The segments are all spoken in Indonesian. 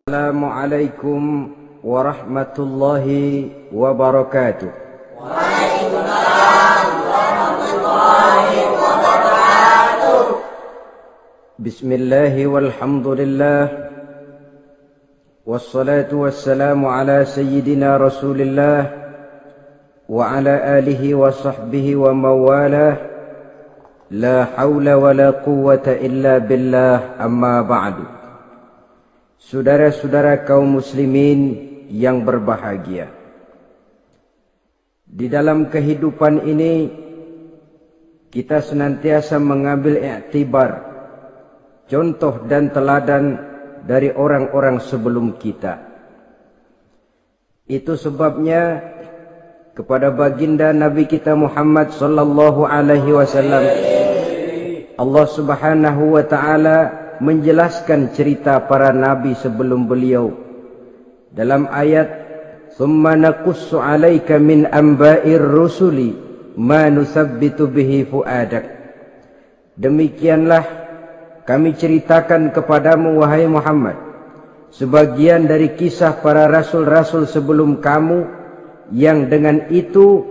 Assalamualaikum warahmatullahi wabarakatuh. Waalaikumsalam warahmatullahi wabarakatuh. Bismillahi walhamdulillah. Wassalatu wassalamu ala sayyidina Rasulillah wa ala alihi wa sahbihi wa mawalah. La hawla wa la quwwata illa billah, amma ba'du. Saudara-saudara kaum muslimin yang berbahagia, di dalam kehidupan ini kita senantiasa mengambil iktibar, contoh dan teladan dari orang-orang sebelum kita. Itu sebabnya kepada baginda Nabi kita Muhammad sallallahu alaihi wasallam Allah Subhanahu wa taala menjelaskan cerita para nabi sebelum beliau dalam ayat "Tsumma naqussu 'alaika min amba'ir rusuli ma nusabbitu bihi fu'adak." Demikianlah kami ceritakan kepadamu wahai Muhammad sebagian dari kisah para rasul-rasul sebelum kamu yang dengan itu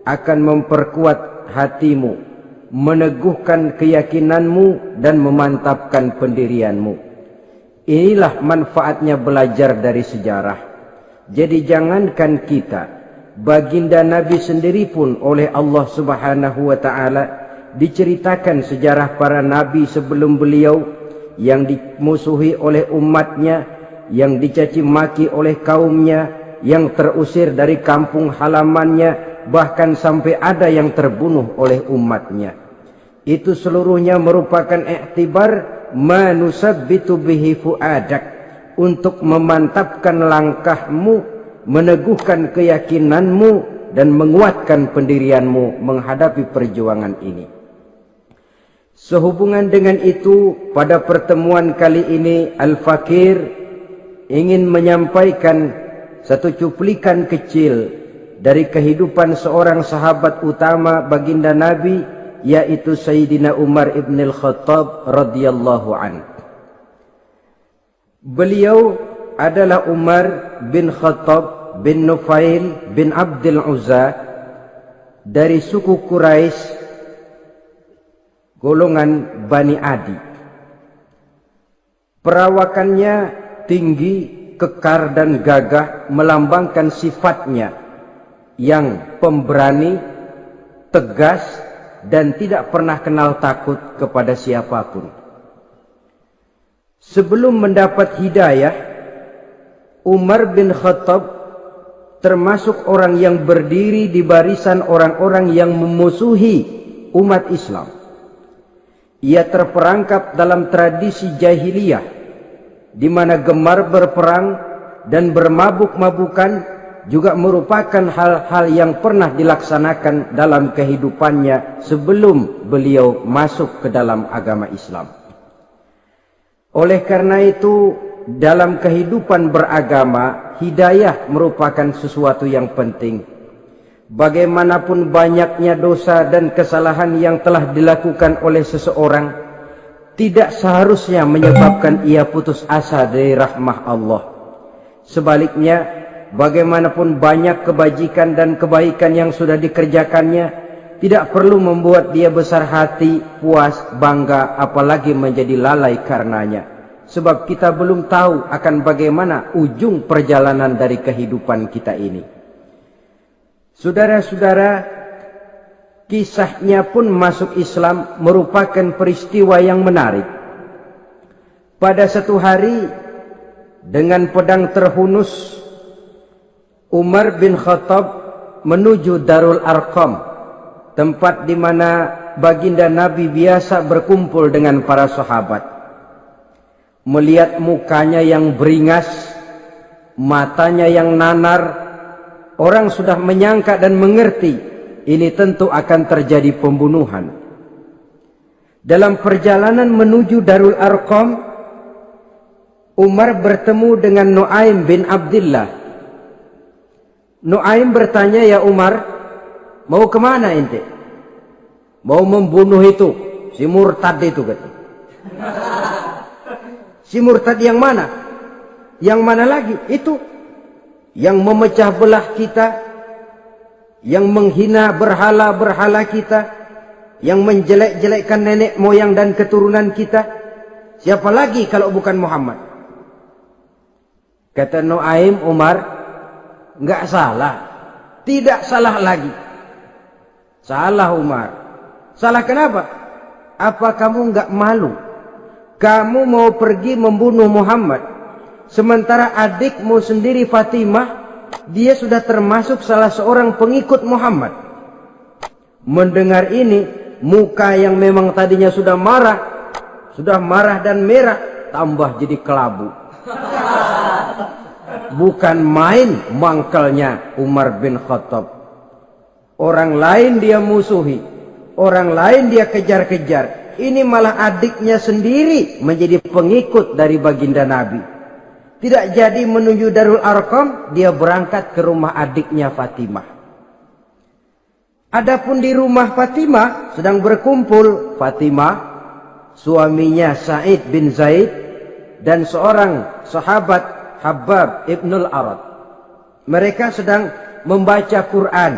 akan memperkuat hatimu, meneguhkan keyakinanmu dan memantapkan pendirianmu. Inilah manfaatnya belajar dari sejarah. Jadi jangankan kita, baginda Nabi sendiri pun oleh Allah Subhanahu wa taala diceritakan sejarah para nabi sebelum beliau yang dimusuhi oleh umatnya, yang dicaci maki oleh kaumnya, yang terusir dari kampung halamannya, bahkan sampai ada yang terbunuh oleh umatnya. Itu seluruhnya merupakan iktibar manusabbitu bihi fu'adak, untuk memantapkan langkahmu, meneguhkan keyakinanmu dan menguatkan pendirianmu menghadapi perjuangan ini. Sehubungan dengan itu, pada pertemuan kali ini Al-Fakir ingin menyampaikan satu cuplikan kecil dari kehidupan seorang sahabat utama baginda Nabi, yaitu Sayyidina Umar ibn al-Khattab radhiyallahu anhu. Beliau adalah Umar bin Khattab bin Nufail bin Abdul Uzza dari suku Quraisy, golongan Bani Adi. Perawakannya tinggi, kekar dan gagah, melambangkan sifatnya yang pemberani, tegas, dan tidak pernah kenal takut kepada siapapun. Sebelum mendapat hidayah, Umar bin Khattab termasuk orang yang berdiri di barisan orang-orang yang memusuhi umat Islam. Ia terperangkap dalam tradisi jahiliyah, di mana gemar berperang dan bermabuk-mabukan juga merupakan hal-hal yang pernah dilaksanakan dalam kehidupannya sebelum beliau masuk ke dalam agama Islam. Oleh karena itu, dalam kehidupan beragama, hidayah merupakan sesuatu yang penting. Bagaimanapun banyaknya dosa dan kesalahan yang telah dilakukan oleh seseorang, tidak seharusnya menyebabkan ia putus asa dari rahmah Allah. Sebaliknya, bagaimanapun banyak kebajikan dan kebaikan yang sudah dikerjakannya, tidak perlu membuat dia besar hati, puas, bangga, apalagi menjadi lalai karenanya. Sebab kita belum tahu akan bagaimana ujung perjalanan dari kehidupan kita ini. Saudara-saudara, kisahnya pun masuk Islam merupakan peristiwa yang menarik. Pada satu hari, dengan pedang terhunus, Umar bin Khattab menuju Darul Arqam, tempat di mana baginda Nabi biasa berkumpul dengan para sahabat. Melihat mukanya yang beringas, matanya yang nanar, orang sudah menyangka dan mengerti ini tentu akan terjadi pembunuhan. Dalam perjalanan menuju Darul Arqam, Umar bertemu dengan Nuaim bin Abdullah. Nuaim bertanya, "Ya Umar, mau kemana ente?" "Mau membunuh itu, si murtad itu," kata. "Si murtad yang mana?" Yang mana lagi? Itu yang memecah belah kita, yang menghina berhala-berhala kita, yang menjelek-jelekkan nenek moyang dan keturunan kita. Siapa lagi kalau bukan Muhammad? Kata Nuaim Umar, enggak salah. Tidak salah lagi. Salah Umar. Salah kenapa? Apa kamu enggak malu? Kamu mau pergi membunuh Muhammad, sementara adikmu sendiri Fatimah, dia sudah termasuk salah seorang pengikut Muhammad. Mendengar ini, muka yang memang tadinya sudah marah dan merah, tambah jadi kelabu. Bukan main mangkelnya Umar bin Khattab. Orang lain dia musuhi, orang lain dia kejar-kejar. Ini malah adiknya sendiri menjadi pengikut dari baginda Nabi. Tidak jadi menuju Darul Arqam, dia berangkat ke rumah adiknya Fatimah. Adapun di rumah Fatimah sedang berkumpul Fatimah, suaminya Sa'id bin Zaid, dan seorang sahabat Habbab ibnul Arad. Mereka sedang membaca Quran.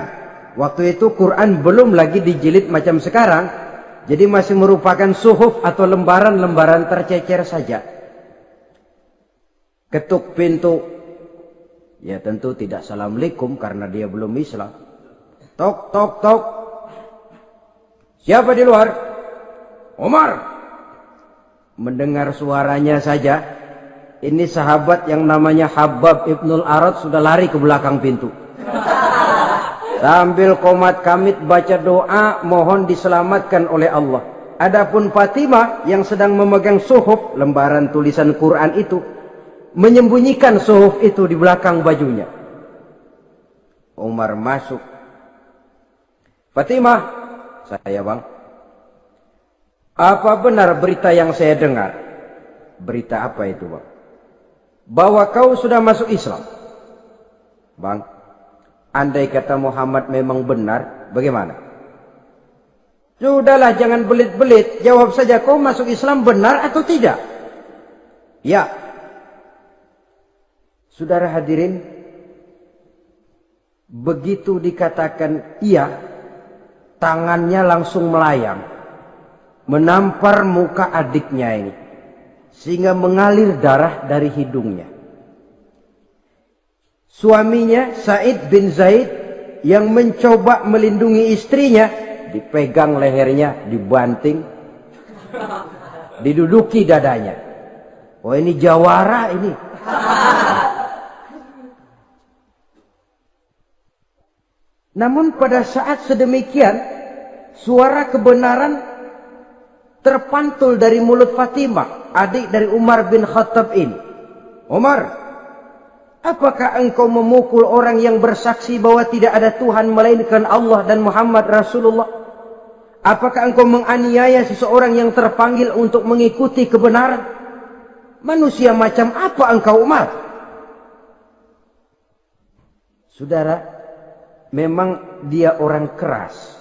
Waktu itu Quran belum lagi dijilid macam sekarang. Jadi masih merupakan suhuf atau lembaran-lembaran tercecer saja. Ketuk pintu. Ya tentu tidak assalamualaikum karena dia belum Islam. Tok, tok, tok. Siapa di luar? Umar. Mendengar suaranya saja, ini sahabat yang namanya Habbab ibnul Arad sudah lari ke belakang pintu. Sambil komat kamit baca doa mohon diselamatkan oleh Allah. Adapun Fatimah yang sedang memegang suhuf, lembaran tulisan Quran itu, menyembunyikan suhuf itu di belakang bajunya. Umar masuk. Fatimah, saya bang. Apa benar berita yang saya dengar? Berita apa itu bang? Bahwa kau sudah masuk Islam. Bang, andai kata Muhammad memang benar, bagaimana? Sudahlah, jangan belit-belit. Jawab saja, kau masuk Islam benar atau tidak? Ya. Saudara hadirin, begitu dikatakan iya, tangannya langsung melayang, menampar muka adiknya ini, sehingga mengalir darah dari hidungnya. Suaminya Sa'id bin Zaid yang mencoba melindungi istrinya, dipegang lehernya, dibanting, diduduki dadanya. Oh ini jawara ini. Namun pada saat sedemikian, suara kebenaran terpantul dari mulut Fatimah, adik dari Umar bin Khattab ini. Umar, apakah engkau memukul orang yang bersaksi bahwa tidak ada Tuhan melainkan Allah dan Muhammad Rasulullah? Apakah engkau menganiaya seseorang yang terpanggil untuk mengikuti kebenaran? Manusia macam apa engkau Umar? Saudara, memang dia orang keras,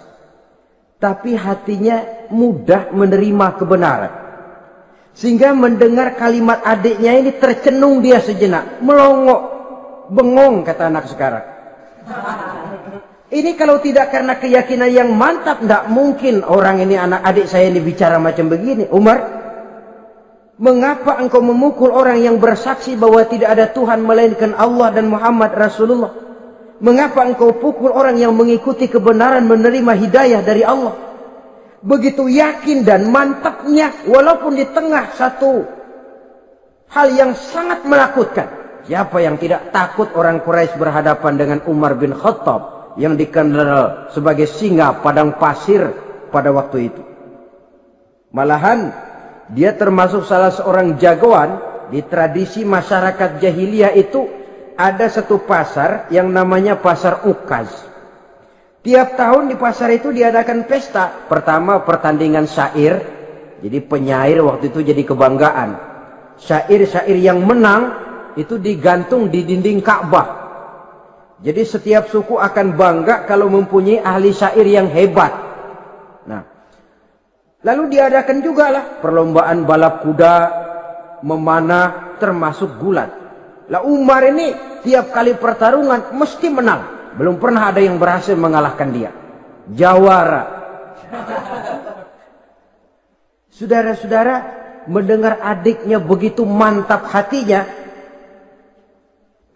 tapi hatinya mudah menerima kebenaran. Sehingga mendengar kalimat adiknya ini tercenung dia sejenak, melongo. Bengong kata anak sekarang. Ini kalau tidak karena keyakinan yang mantap, tidak mungkin orang ini, anak adik saya ini bicara macam begini. Umar, mengapa engkau memukul orang yang bersaksi bahwa tidak ada Tuhan melainkan Allah dan Muhammad Rasulullah? Mengapa engkau pukul orang yang mengikuti kebenaran, menerima hidayah dari Allah? Begitu yakin dan mantapnya, walaupun di tengah satu hal yang sangat menakutkan. Siapa yang tidak takut orang Quraisy berhadapan dengan Umar bin Khattab yang dikenal sebagai singa padang pasir pada waktu itu? Malahan dia termasuk salah seorang jagoan di tradisi masyarakat jahiliyah itu. Ada satu pasar yang namanya pasar Ukaz. Tiap tahun di pasar itu diadakan pesta. Pertama pertandingan syair. Jadi penyair waktu itu jadi kebanggaan. Syair-syair yang menang itu digantung di dinding Ka'bah. Jadi setiap suku akan bangga kalau mempunyai ahli syair yang hebat. Nah, lalu diadakan juga lah perlombaan balap kuda, memanah, termasuk gulat. Lah Umar ini tiap kali pertarungan mesti menang. Belum pernah ada yang berhasil mengalahkan dia. Jawara. Saudara-saudara, mendengar adiknya begitu mantap hatinya,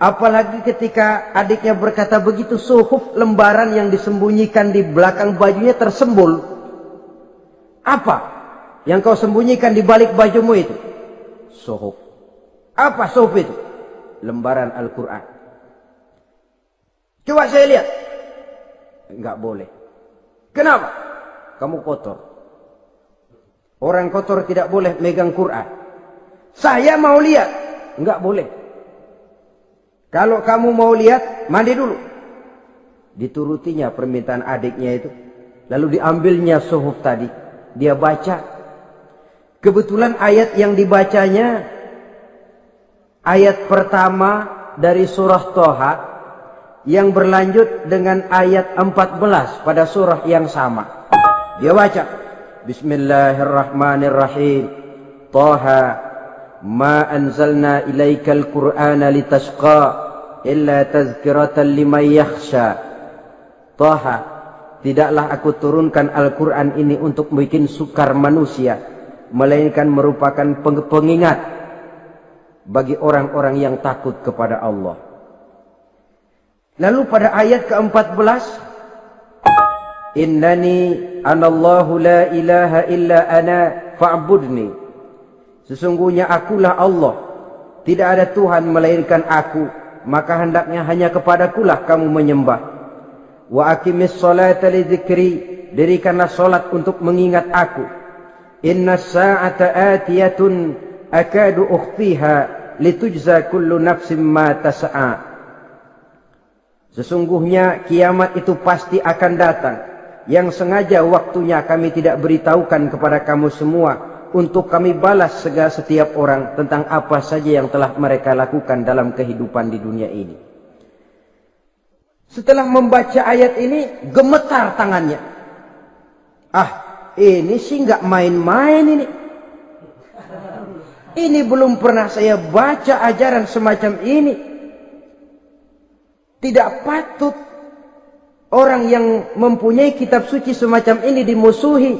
apalagi ketika adiknya berkata begitu, suhuf, lembaran yang disembunyikan di belakang bajunya tersembul. Apa yang kau sembunyikan di balik bajumu itu? Suhuf. Apa suhuf itu? Lembaran Al-Quran. Coba saya lihat. Enggak boleh. Kenapa? Kamu kotor. Orang kotor tidak boleh megang Quran. Saya mau lihat. Enggak boleh. Kalau kamu mau lihat, mandi dulu. Diturutinya permintaan adiknya itu. Lalu diambilnya suhuf tadi. Dia baca. Kebetulan ayat yang dibacanya, ayat pertama dari surah Toha, yang berlanjut dengan ayat 14 pada surah yang sama. Dia baca, Bismillahirrahmanirrahim. Toha, ma anzalna ilaikal Qur'ana litashqa illa tazkiratan liman yakhsha. Toha, tidaklah aku turunkan Al-Quran ini untuk bikin sukar manusia, melainkan merupakan pengingat bagi orang-orang yang takut kepada Allah. Lalu pada ayat ke-14, Innani anallahu la ilaha illa ana fa'budni. Sesungguhnya akulah Allah, tidak ada Tuhan melainkan aku, maka hendaknya hanya kepadakulah kamu menyembah. Wa aqimis salata li dzikri, dirikanlah salat untuk mengingat aku. Inna sa'ata atiyatun akadu ukhfiha litujza kullu nafsin ma tas'a. Sesungguhnya kiamat itu pasti akan datang, yang sengaja waktunya kami tidak beritahukan kepada kamu semua, untuk kami balas segala setiap orang tentang apa saja yang telah mereka lakukan dalam kehidupan di dunia ini. Setelah membaca ayat ini, gemetar tangannya. Ah, ini sih nggak main-main ini. Ini belum pernah saya baca ajaran semacam ini. Tidak patut orang yang mempunyai kitab suci semacam ini dimusuhi.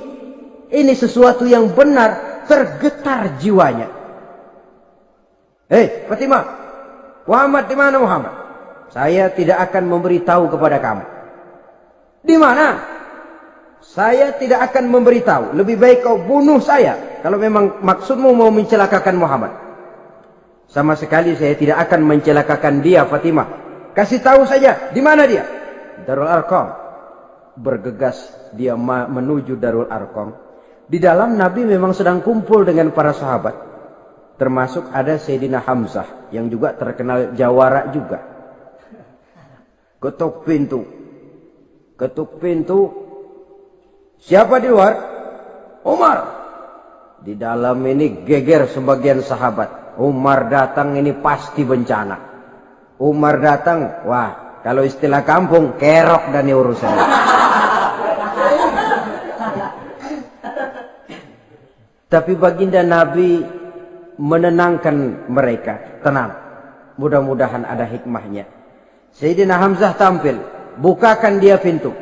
Ini sesuatu yang benar, tergetar jiwanya. Hei, Fatimah, Muhammad di mana Muhammad? Saya tidak akan memberitahu kepada kamu. Di mana? Saya tidak akan memberitahu. Lebih baik kau bunuh saya kalau memang maksudmu mau mencelakakan Muhammad. Sama sekali saya tidak akan mencelakakan dia, Fatimah. Kasih tahu saja, di mana dia? Darul Arqam. Bergegas dia menuju Darul Arqam. Di dalam Nabi memang sedang kumpul dengan para sahabat. Termasuk ada Sayyidina Hamzah yang juga terkenal jawara juga. Ketuk pintu. Ketuk pintu. Siapa di luar? Umar. Di dalam ini geger sebagian sahabat. Umar datang ini pasti bencana. Umar datang, wah, kalau istilah kampung, kerok dan urusan. Tapi baginda Nabi menenangkan mereka. Tenang, mudah-mudahan ada hikmahnya. Sayyidina Hamzah tampil, bukakan dia pintu.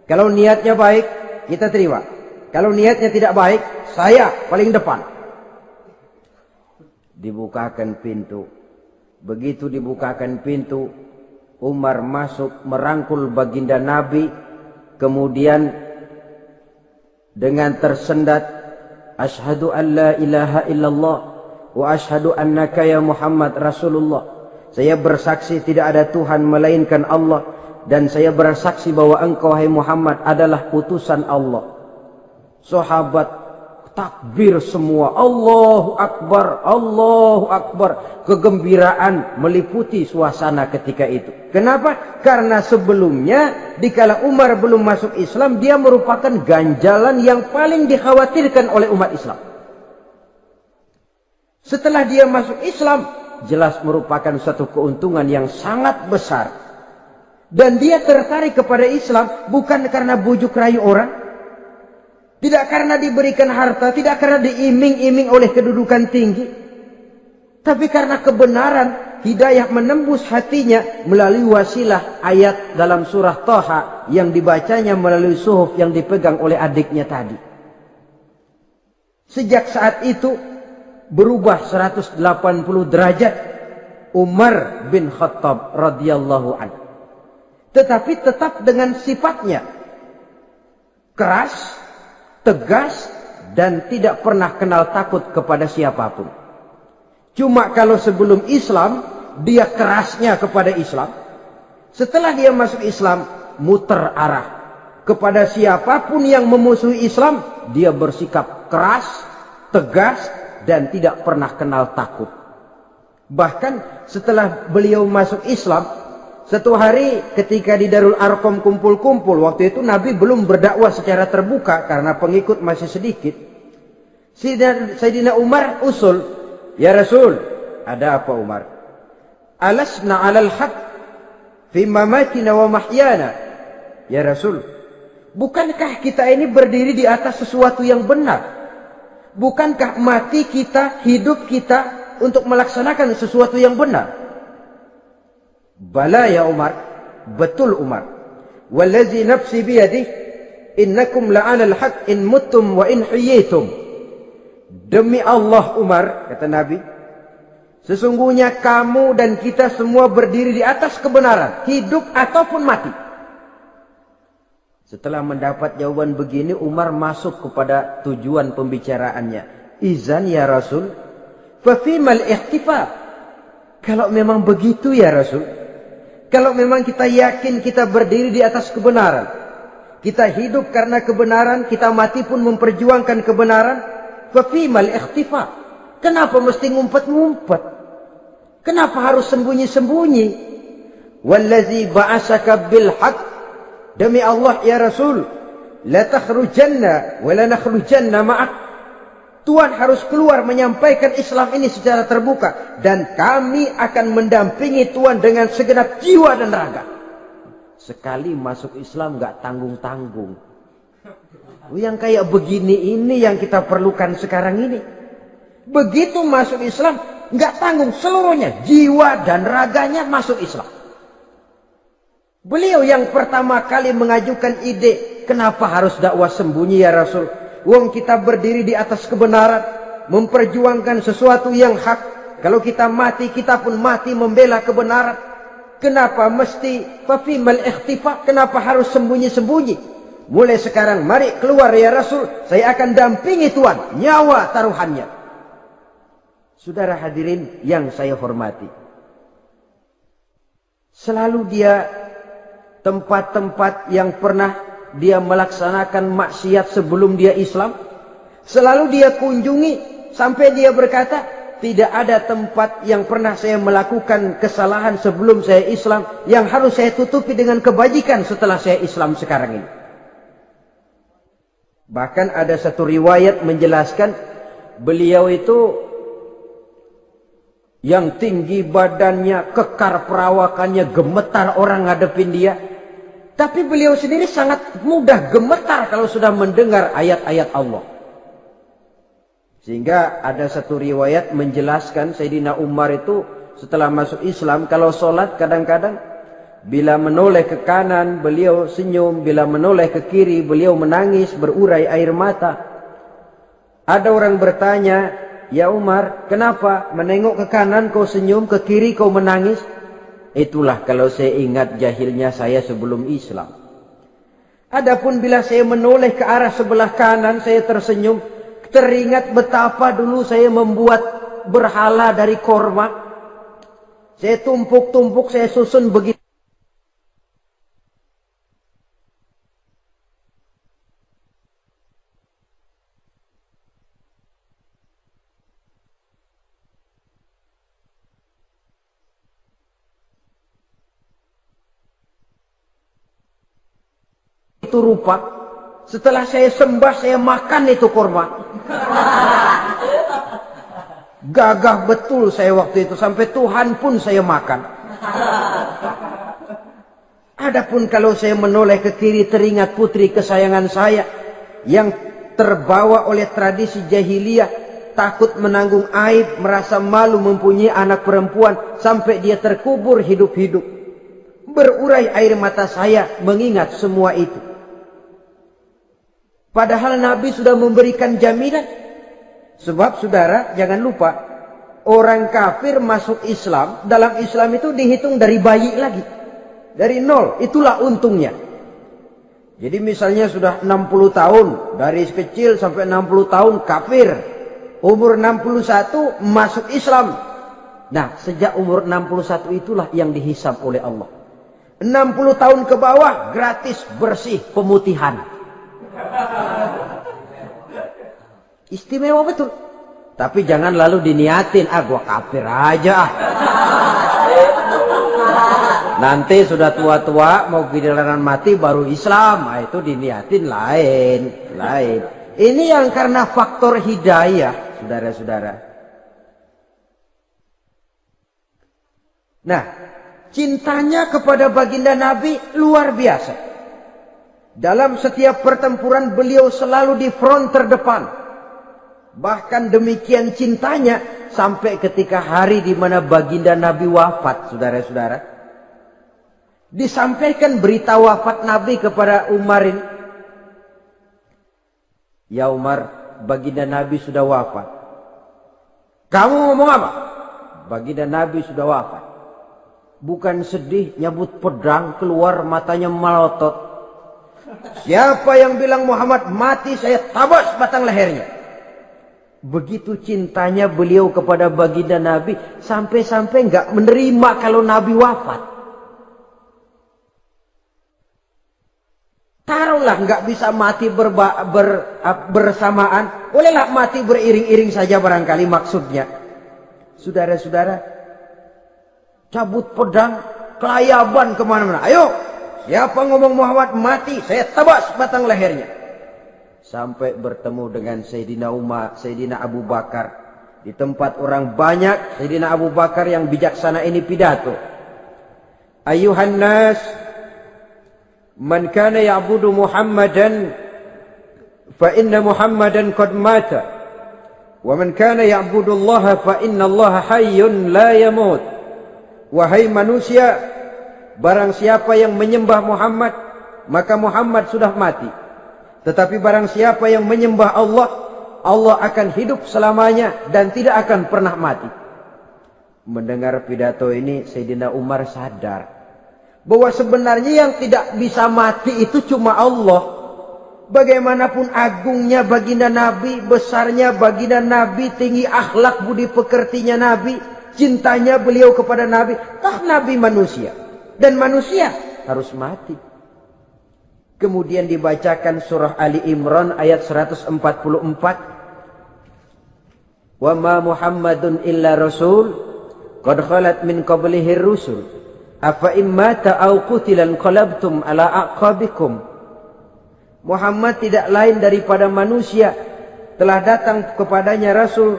Kalau niatnya baik, kita terima. Kalau niatnya tidak baik, saya paling depan. Dibukakan pintu. Begitu dibukakan pintu, Umar masuk merangkul baginda Nabi. Kemudian dengan tersendat, Ashhadu an la ilaha illallah wa ashhadu annaka ya Muhammad Rasulullah. Saya bersaksi tidak ada Tuhan melainkan Allah, dan saya bersaksi bahwa engkau hai Muhammad adalah utusan Allah. Sahabat takbir semua, Allahu Akbar, Allahu Akbar. Kegembiraan meliputi suasana ketika itu. Kenapa? Karena sebelumnya dikala Umar belum masuk Islam, dia merupakan ganjalan yang paling dikhawatirkan oleh umat Islam. Setelah dia masuk Islam, jelas merupakan suatu keuntungan yang sangat besar. Dan dia tertarik kepada Islam bukan karena bujuk rayu orang, tidak karena diberikan harta, tidak karena diiming-iming oleh kedudukan tinggi, tapi karena kebenaran, hidayah menembus hatinya melalui wasilah ayat dalam surah Thaha yang dibacanya melalui suhuf yang dipegang oleh adiknya tadi. Sejak saat itu berubah 180 derajat Umar bin Khattab radhiyallahu anhu. Tetapi tetap dengan sifatnya keras, tegas, dan tidak pernah kenal takut kepada siapapun. Cuma kalau sebelum Islam, dia kerasnya kepada Islam. Setelah dia masuk Islam, muter arah. Kepada siapapun yang memusuhi Islam, dia bersikap keras, tegas, dan tidak pernah kenal takut. Bahkan setelah beliau masuk Islam, satu hari ketika di Darul Arqam kumpul-kumpul, waktu itu Nabi belum berdakwah secara terbuka karena pengikut masih sedikit. Sayyidina Umar usul, "Ya Rasul, ada apa Umar? Alasna 'alal haq fi mamatina wa mahyana?" Ya Rasul, bukankah kita ini berdiri di atas sesuatu yang benar? Bukankah mati kita, hidup kita untuk melaksanakan sesuatu yang benar? Bala ya Umar, betul Umar. Wallazi nafsi biyadih, innakum la'alal haq in muttum wa in hiyitum. Demi Allah Umar, kata Nabi, sesungguhnya kamu dan kita semua berdiri di atas kebenaran, hidup ataupun mati. Setelah mendapat jawaban begini, Umar masuk kepada tujuan pembicaraannya. Izan ya Rasul, fa fimal ihtifal. Kalau memang begitu ya Rasul, kalau memang kita yakin kita berdiri di atas kebenaran, kita hidup karena kebenaran, kita mati pun memperjuangkan kebenaran, fa fimal ihtifal. Kenapa mesti ngumpet-ngumpet? Kenapa harus sembunyi-sembunyi? Wallazi ba'asaka bil haqq, demi Allah ya Rasul, la takhrujanna wa la nakhrujanna ma'ak. Tuhan harus keluar menyampaikan Islam ini secara terbuka, dan kami akan mendampingi Tuhan dengan segenap jiwa dan raga. Sekali masuk Islam gak tanggung-tanggung. Yang kayak begini ini yang kita perlukan sekarang ini. Begitu masuk Islam gak tanggung seluruhnya, jiwa dan raganya masuk Islam. Beliau yang pertama kali mengajukan ide, kenapa harus dakwah sembunyi ya Rasul? Wong kita berdiri di atas kebenaran, memperjuangkan sesuatu yang hak. Kalau kita mati, kita pun mati membela kebenaran. Kenapa mesti fafimal ikhtifa? Kenapa harus sembunyi-sembunyi? Mulai sekarang mari keluar ya Rasul, saya akan dampingi Tuhan, nyawa taruhannya. Saudara hadirin yang saya hormati, selalu dia tempat-tempat yang pernah dia melaksanakan maksiat sebelum dia Islam, selalu dia kunjungi sampai dia berkata, tidak ada tempat yang pernah saya melakukan kesalahan sebelum saya Islam yang harus saya tutupi dengan kebajikan setelah saya Islam sekarang ini. Bahkan ada satu riwayat menjelaskan beliau itu yang tinggi badannya, kekar perawakannya, gemetar orang ngadepin dia. Tapi beliau sendiri sangat mudah gemetar kalau sudah mendengar ayat-ayat Allah. Sehingga ada satu riwayat menjelaskan Sayyidina Umar itu setelah masuk Islam, kalau sholat kadang-kadang bila menoleh ke kanan beliau senyum, bila menoleh ke kiri beliau menangis berurai air mata. Ada orang bertanya, ya Umar, kenapa menengok ke kanan kau senyum, ke kiri kau menangis? Itulah kalau saya ingat jahilnya saya sebelum Islam. Adapun bila saya menoleh ke arah sebelah kanan saya tersenyum, teringat betapa dulu saya membuat berhala dari korma. Saya tumpuk-tumpuk, saya susun begitu. Itu rupa, setelah saya sembah saya makan itu korma. Gagah betul saya waktu itu, sampai Tuhan pun saya makan. Adapun kalau saya menoleh ke kiri teringat putri kesayangan saya yang terbawa oleh tradisi jahiliyah, takut menanggung aib, merasa malu mempunyai anak perempuan sampai dia terkubur hidup-hidup. Berurai air mata saya mengingat semua itu. Padahal Nabi sudah memberikan jaminan. Sebab saudara jangan lupa, orang kafir masuk Islam, dalam Islam itu dihitung dari bayi lagi. Dari nol, itulah untungnya. Jadi misalnya sudah 60 tahun, dari kecil sampai 60 tahun kafir. Umur 61 masuk Islam. Nah, sejak umur 61 itulah yang dihisab oleh Allah. 60 tahun ke bawah gratis bersih pemutihan. Istimewa betul. Tapi jangan lalu diniatin, gua kafir aja ah. Nanti sudah tua-tua mau giliran mati baru Islam. Nah, itu diniatin lain. Ini yang karena faktor hidayah, saudara-saudara. Nah, cintanya kepada baginda Nabi luar biasa. Dalam setiap pertempuran beliau selalu di front terdepan. Bahkan demikian cintanya sampai ketika hari di mana baginda Nabi wafat, saudara-saudara. Disampaikan berita wafat Nabi kepada Umarin. Ya Umar, baginda Nabi sudah wafat. Kamu ngomong apa? Baginda Nabi sudah wafat. Bukan sedih, nyabut pedang, keluar matanya melotot. Siapa yang bilang Muhammad mati, saya tabas batang lehernya. Begitu cintanya beliau kepada baginda Nabi, sampai-sampai nggak menerima kalau Nabi wafat. Taruhlah nggak bisa mati bersamaan, bolehlah mati beriring-iring saja barangkali maksudnya. Saudara-saudara, cabut pedang, kelayaban kemana-mana. Ayo, siapa ngomong Muhammad mati, saya tabas batang lehernya. Sampai bertemu dengan Sayyidina Umar, Sayyidina Abu Bakar. Di tempat orang banyak, Sayyidina Abu Bakar yang bijaksana ini pidato. Ayuhan nas, man kana ya'budu Muhammadan fa inna Muhammadan qad mata wa man kana ya'budu Allah fa inna Allah hayyun la yamut. Wahai manusia, barang siapa yang menyembah Muhammad, maka Muhammad sudah mati. Tetapi barang siapa yang menyembah Allah, Allah akan hidup selamanya dan tidak akan pernah mati. Mendengar pidato ini, Sayyidina Umar sadar bahwa sebenarnya yang tidak bisa mati itu cuma Allah. Bagaimanapun agungnya baginda Nabi, besarnya baginda Nabi, tinggi akhlak budi pekertinya Nabi, cintanya beliau kepada Nabi, Nabi manusia. Dan manusia harus mati. Kemudian dibacakan surah Ali Imran ayat 144. Wa ma Muhammadun illa rasul qad khalat min qablihi rusul. Afa immata au qutilan qalabtum ala aqabikum. Muhammad tidak lain daripada manusia, telah datang kepadanya rasul.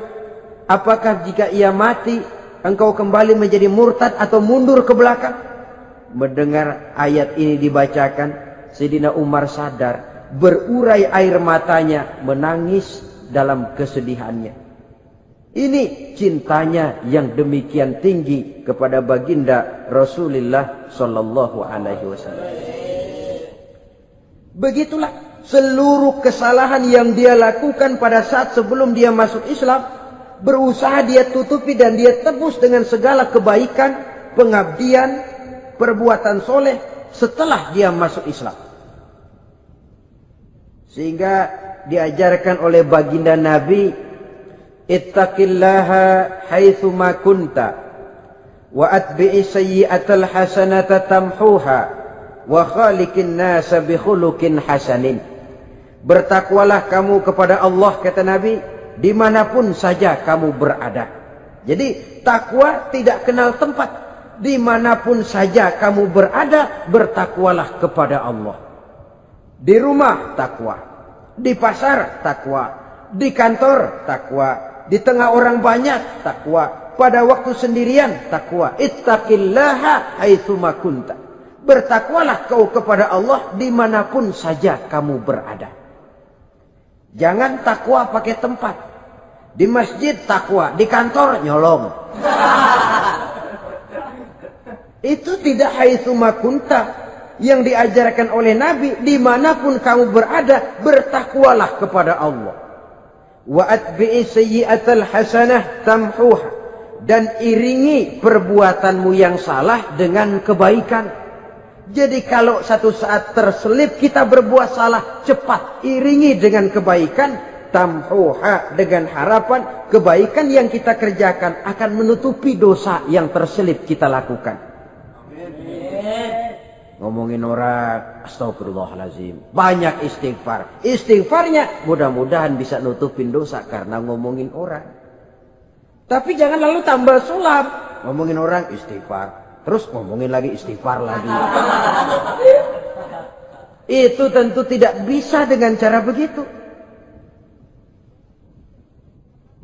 Apakah jika ia mati engkau kembali menjadi murtad atau mundur ke belakang? Mendengar ayat ini dibacakan, Sayyidina Umar sadar, berurai air matanya, menangis dalam kesedihannya. Ini cintanya yang demikian tinggi kepada baginda Rasulullah sallallahu alaihi wasallam. Begitulah seluruh kesalahan yang dia lakukan pada saat sebelum dia masuk Islam, berusaha dia tutupi dan dia tebus dengan segala kebaikan, pengabdian, perbuatan soleh setelah dia masuk Islam. Sehingga diajarkan oleh baginda Nabi, ittaqillaha haitsu ma kunta wa atbi'i sayyi'atal hasanata tamhuha wa khaliqin nasa bi khuluqin hasanin. Bertakwalah kamu kepada Allah, kata Nabi, dimanapun saja kamu berada. Jadi takwa tidak kenal tempat. Dimanapun saja kamu berada, bertakwalah kepada Allah. Di rumah takwa, di pasar takwa, di kantor takwa, di tengah orang banyak takwa, pada waktu sendirian takwa. Ittaqillaha haitsu ma kunta. Bertakwalah kau kepada Allah dimanapun saja kamu berada. Jangan takwa pakai tempat. Di masjid takwa, di kantor nyolong. Itu tidak haitsu makunta. Yang diajarkan oleh Nabi, dimanapun kamu berada, bertakwalah kepada Allah. Wa atbi'i sayyi'atal hasanah tamhuha. Dan iringi perbuatanmu yang salah dengan kebaikan. Jadi kalau satu saat terselip kita berbuat salah, cepat iringi dengan kebaikan. Tamhuha, dengan harapan kebaikan yang kita kerjakan akan menutupi dosa yang terselip kita lakukan. Ngomongin orang, astagfirullahaladzim, banyak istighfar. Istighfarnya mudah-mudahan bisa nutupin dosa karena ngomongin orang. Tapi jangan lalu tambah sulap. Ngomongin orang istighfar, terus ngomongin lagi istighfar lagi. Itu tentu tidak bisa dengan cara begitu.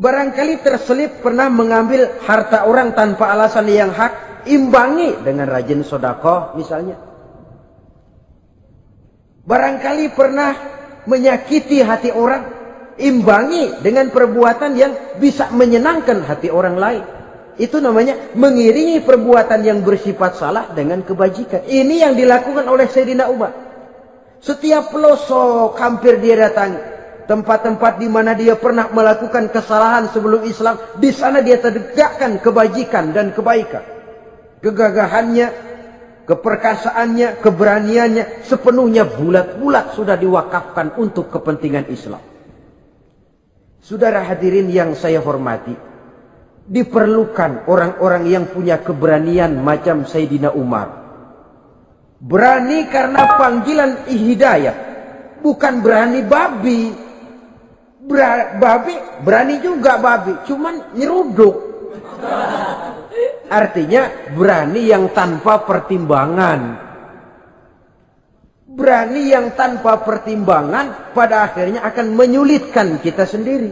Barangkali terselip pernah mengambil harta orang tanpa alasan yang hak, imbangi dengan rajin sedekah misalnya. Barangkali pernah menyakiti hati orang, imbangi dengan perbuatan yang bisa menyenangkan hati orang lain. Itu namanya mengiringi perbuatan yang bersifat salah dengan kebajikan. Ini yang dilakukan oleh Sayyidina Umar. Setiap pelosok hampir dia datangi. Tempat-tempat di mana dia pernah melakukan kesalahan sebelum Islam, di sana dia tegakkan kebajikan dan kebaikan. Kegagahannya, keperkasaannya, keberaniannya sepenuhnya bulat-bulat sudah diwakafkan untuk kepentingan Islam. Saudara hadirin yang saya hormati, diperlukan orang-orang yang punya keberanian macam Sayyidina Umar. Berani karena panggilan hidayah, bukan berani babi. Babi berani juga babi, cuman nyeruduk. Artinya berani yang tanpa pertimbangan. Berani yang tanpa pertimbangan pada akhirnya akan menyulitkan kita sendiri.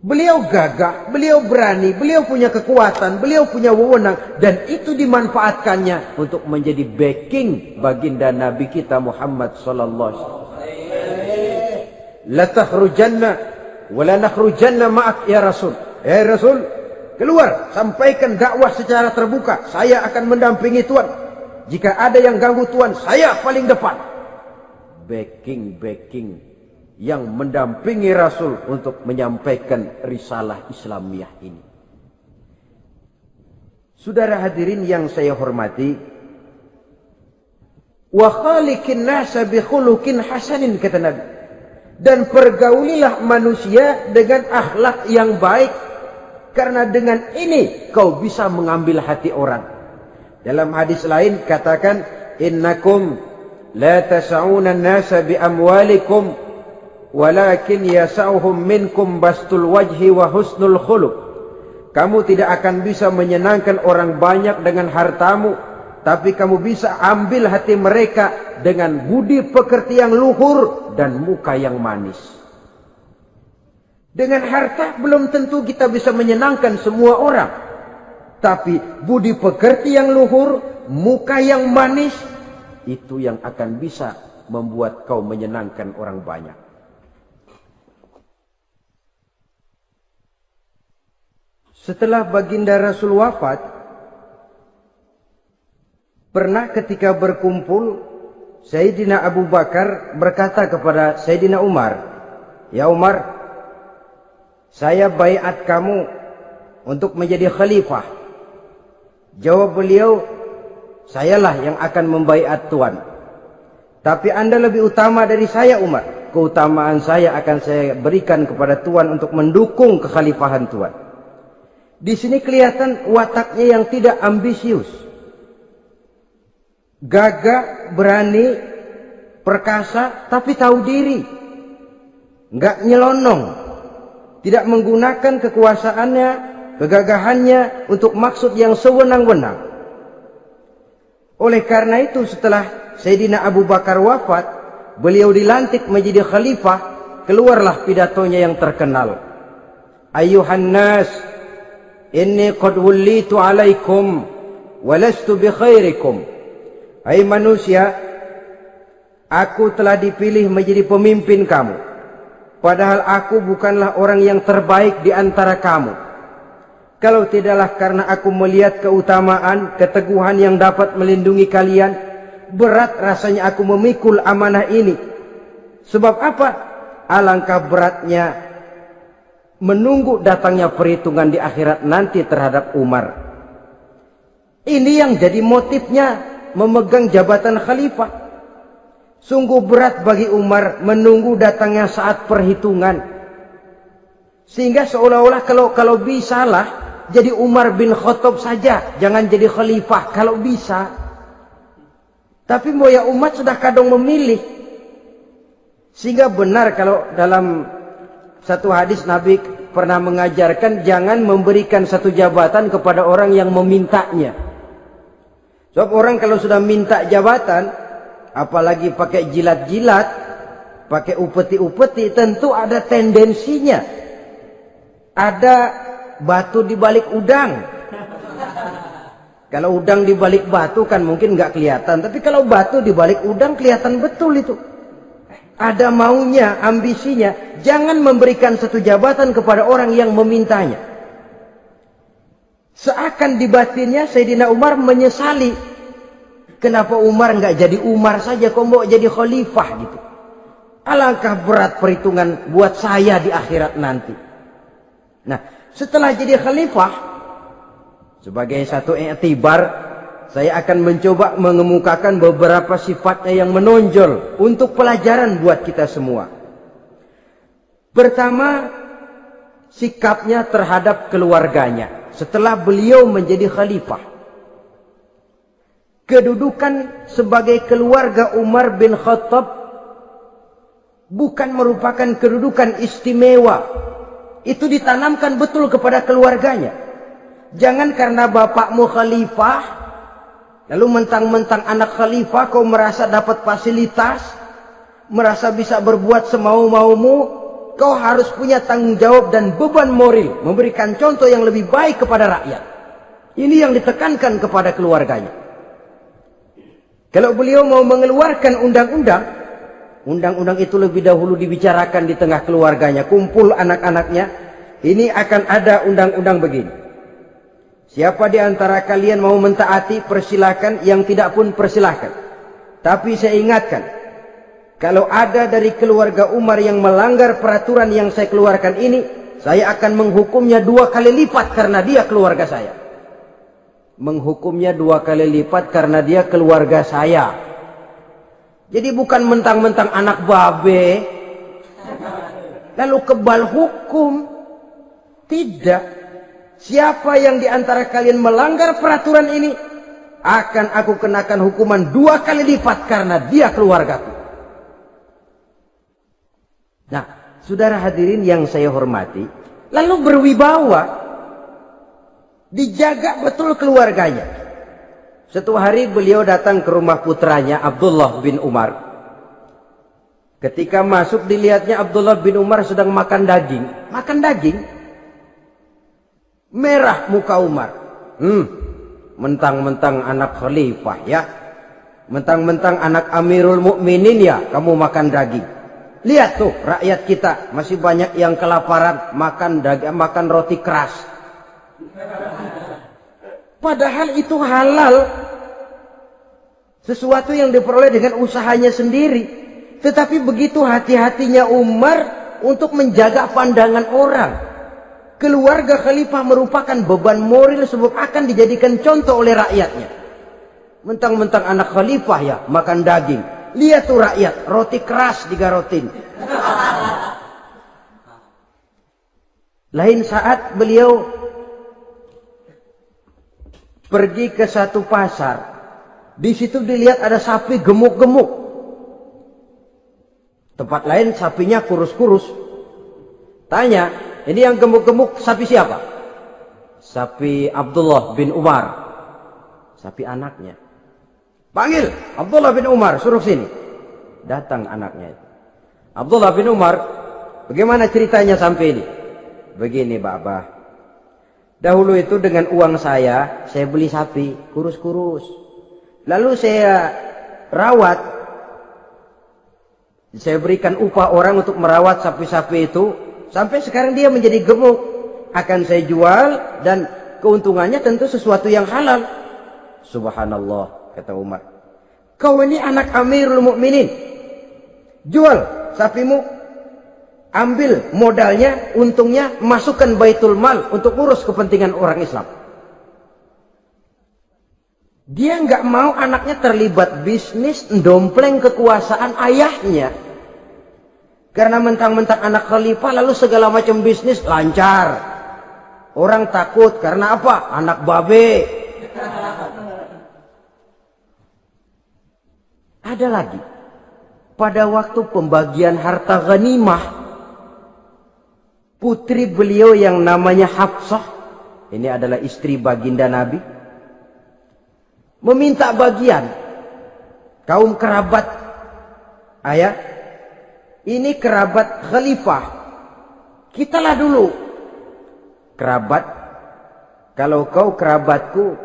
Beliau gagah, beliau berani, beliau punya kekuatan, beliau punya wewenang. Dan itu dimanfaatkannya untuk menjadi backing baginda Nabi kita Muhammad sallallahu alaihi wasallam. La takhrujanna wa la nakhrujanna ma'ak ya Rasul. Ya Rasul, keluar, sampaikan dakwah secara terbuka. Saya akan mendampingi Tuhan. Jika ada yang ganggu Tuhan, saya paling depan. Backing yang mendampingi Rasul untuk menyampaikan risalah Islamiyah ini. Saudara hadirin yang saya hormati, wa khaliqin nasa bi khuluqin hasanin, kata Nabi. Dan pergaulilah manusia dengan akhlak yang baik. Karena dengan ini kau bisa mengambil hati orang. Dalam hadis lain katakan, innakum la tas'una an-nasa bi amwalikum walakin yas'uhum minkum bastul wajhi wa husnul khuluq. Kamu tidak akan bisa menyenangkan orang banyak dengan hartamu, tapi kamu bisa ambil hati mereka dengan budi pekerti yang luhur dan muka yang manis. Dengan harta belum tentu kita bisa menyenangkan semua orang. Tapi budi pekerti yang luhur, muka yang manis, itu yang akan bisa membuat kau menyenangkan orang banyak. Setelah baginda Rasul wafat, pernah ketika berkumpul, Sayyidina Abu Bakar berkata kepada Sayyidina Umar, "Ya Umar, saya baiat kamu untuk menjadi khalifah." Jawab beliau, "Sayalah yang akan membaiat Tuan. Tapi Anda lebih utama dari saya Umar. Keutamaan saya akan saya berikan kepada Tuan untuk mendukung kekhalifahan Tuan." Di sini kelihatan wataknya yang tidak ambisius. Gagah, berani, perkasa, tapi tahu diri. Enggak nyelonong. Tidak menggunakan kekuasaannya, kegagahannya untuk maksud yang sewenang-wenang. Oleh karena itu setelah Sayyidina Abu Bakar wafat, beliau dilantik menjadi khalifah, keluarlah pidatonya yang terkenal. Ayuhan nas, inni qad wullitu alaikum, walastu bi khairikum. Hai manusia, aku telah dipilih menjadi pemimpin kamu. padahal aku bukanlah orang yang terbaik di antara kamu. Kalau tidaklah karena aku melihat keutamaan, keteguhan yang dapat melindungi kalian, berat rasanya aku memikul amanah ini. Sebab apa? Alangkah beratnya menunggu datangnya perhitungan di akhirat nanti terhadap Umar. Ini yang jadi motifnya memegang jabatan khalifah. Sungguh berat bagi Umar menunggu datangnya saat perhitungan. Sehingga seolah-olah kalau bisalah jadi Umar bin Khattab saja, jangan jadi khalifah kalau bisa. Tapi moya umat sudah kadang memilih. Sehingga benar kalau dalam satu hadis Nabi pernah mengajarkan jangan memberikan satu jabatan kepada orang yang memintanya. Sebab orang kalau sudah minta jabatan, apalagi pakai jilat-jilat, pakai upeti-upeti, tentu ada tendensinya. Ada batu di balik udang. Kalau udang di balik batu kan mungkin nggak kelihatan, tapi kalau batu di balik udang kelihatan betul itu. Ada maunya, ambisinya. Jangan memberikan satu jabatan kepada orang yang memintanya. Seakan di batinnya Sayyidina Umar menyesali. Kenapa Umar nggak jadi Umar saja, kok mau jadi khalifah gitu. Alangkah berat perhitungan buat saya di akhirat nanti. Nah, setelah jadi khalifah, sebagai satu i'tibar, saya akan mencoba mengemukakan beberapa sifatnya yang menonjol untuk pelajaran buat kita semua. Pertama, sikapnya terhadap keluarganya setelah beliau menjadi khalifah. Kedudukan sebagai keluarga Umar bin Khattab bukan merupakan kedudukan istimewa. Itu ditanamkan betul kepada keluarganya. Jangan karena bapakmu khalifah lalu mentang-mentang anak khalifah kau merasa dapat fasilitas, merasa bisa berbuat semau-maumu, kau harus punya tanggung jawab dan beban moral, memberikan contoh yang lebih baik kepada rakyat. Ini yang ditekankan kepada keluarganya. Kalau beliau mau mengeluarkan undang-undang, undang-undang itu lebih dahulu dibicarakan di tengah keluarganya, kumpul anak-anaknya, ini akan ada undang-undang begini. Siapa di antara kalian mau mentaati, persilakan. Yang tidak pun persilakan. Tapi saya ingatkan, kalau ada dari keluarga Umar yang melanggar peraturan yang saya keluarkan ini, saya akan menghukumnya 2 kali lipat karena dia keluarga saya. Menghukumnya 2 kali lipat karena dia keluarga saya. Jadi bukan mentang-mentang anak babe, lalu kebal hukum. Tidak. Siapa yang diantara kalian melanggar peraturan ini, akan aku kenakan hukuman 2 kali lipat karena dia keluargaku. Nah, saudara hadirin yang saya hormati, lalu berwibawa, dijaga betul keluarganya. Suatu hari beliau datang ke rumah putranya Abdullah bin Umar. Ketika masuk dilihatnya Abdullah bin Umar sedang makan daging. Makan daging. Merah muka Umar. Mentang-mentang anak khalifah ya. Mentang-mentang anak Amirul Mukminin ya, kamu makan daging. Lihat tuh rakyat kita masih banyak yang kelaparan, makan daging, makan roti keras. Padahal itu halal. Sesuatu yang diperoleh dengan usahanya sendiri. Tetapi begitu hati-hatinya Umar untuk menjaga pandangan orang. Keluarga khalifah merupakan beban moral sebab akan dijadikan contoh oleh rakyatnya. Mentang-mentang anak khalifah ya makan daging. Lihat tuh rakyat, roti keras digarotin. Lain saat beliau pergi ke satu pasar. Di situ dilihat ada sapi gemuk-gemuk. Tempat lain sapinya kurus-kurus. Tanya, ini yang gemuk-gemuk sapi siapa? Sapi Abdullah bin Umar. Sapi anaknya. Panggil Abdullah bin Umar, suruh sini. Datang anaknya itu. Abdullah bin Umar, bagaimana ceritanya sampai ini? Begini, Bapak. Dahulu itu dengan uang saya beli sapi kurus-kurus. Lalu saya rawat. Saya berikan upah orang untuk merawat sapi-sapi itu. Sampai sekarang dia menjadi gemuk. Akan saya jual dan keuntungannya tentu sesuatu yang halal. Subhanallah, kata Umar. Kau ini anak Amirul Mukminin. Jual sapimu. Ambil modalnya, untungnya, masukkan Baitul Mal untuk urus kepentingan orang Islam. Dia nggak mau anaknya terlibat bisnis, dompleng kekuasaan ayahnya. Karena mentang-mentang anak khalifah lalu segala macam bisnis lancar. Orang takut karena apa? Anak babe. Ada lagi. Pada waktu pembagian harta ghanimah, putri beliau yang namanya Hafsah, ini adalah istri baginda Nabi, meminta bagian. Kaum kerabat ayah, ini kerabat khalifah, kitalah dulu kerabat. Kalau kau kerabatku,